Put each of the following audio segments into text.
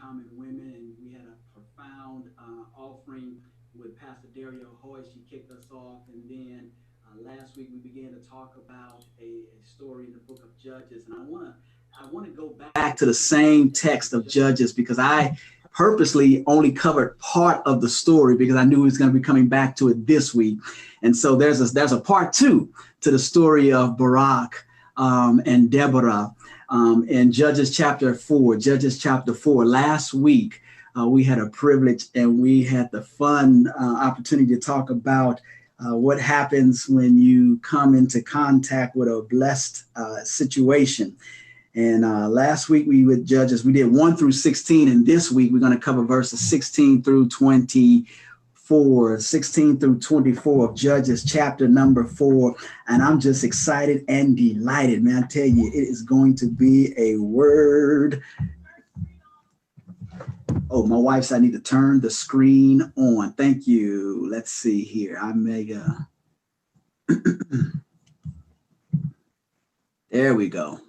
Uncommon Women, and we had a profound offering with Pastor Dario Hoy. She kicked us off, and then last week we began to talk about a story in the book of Judges, and I want to go back to the same text of Judges because I purposely only covered part of the story because I knew he was going to be coming back to it this week. And so there's a part two to the story of Barak and Deborah in Judges chapter 4. Judges chapter 4. Last week, we had a privilege and we had the fun opportunity to talk about what happens when you come into contact with a blessed situation. And last week with Judges, we did 1 through 16. And this week, we're going to cover verses 16 through 24, 16 through 24 of Judges chapter number 4. And I'm just excited and delighted, man. I tell you, it is going to be a word. Oh, my wife said I need to turn the screen on. Thank you. Let's see here. I may. There we go.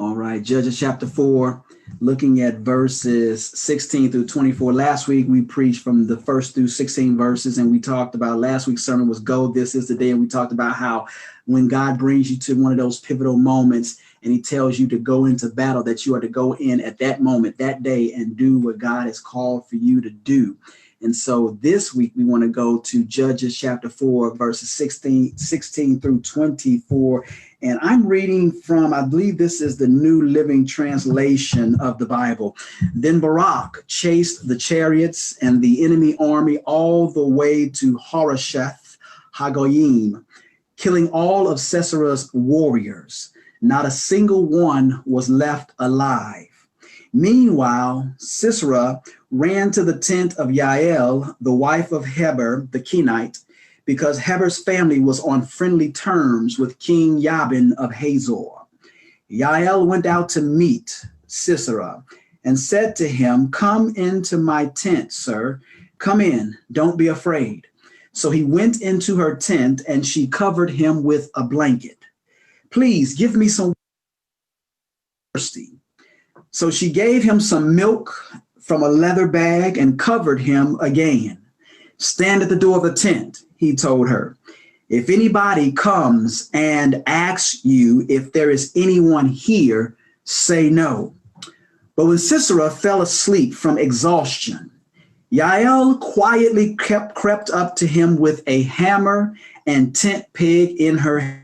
All right, Judges chapter 4, looking at verses 16 through 24. Last week, we preached from the first through 16 verses, and we talked about last week's sermon was Go, This Is the Day. And we talked about how when God brings you to one of those pivotal moments and he tells you to go into battle, that you are to go in at that moment, that day, and do what God has called for you to do. And so this week, we want to go to Judges chapter 4, verses 16 through 24. And I'm reading from, I believe this is the New Living Translation of the Bible. Then Barak chased the chariots and the enemy army all the way to Harosheth Hagoyim, killing all of Sisera's warriors. Not a single one was left alive. Meanwhile, Sisera ran to the tent of Yael, the wife of Heber the Kenite, because Heber's family was on friendly terms with King Jabin of Hazor. Yael went out to meet Sisera and said to him, "Come into my tent, sir. Come in, don't be afraid." So he went into her tent and she covered him with a blanket. "Please give me some thirsty." So she gave him some milk from a leather bag and covered him again. "Stand at the door of the tent," he told her. "If anybody comes and asks you if there is anyone here, say no." But when Sisera fell asleep from exhaustion, Yael quietly crept up to him with a hammer and tent peg in her hand.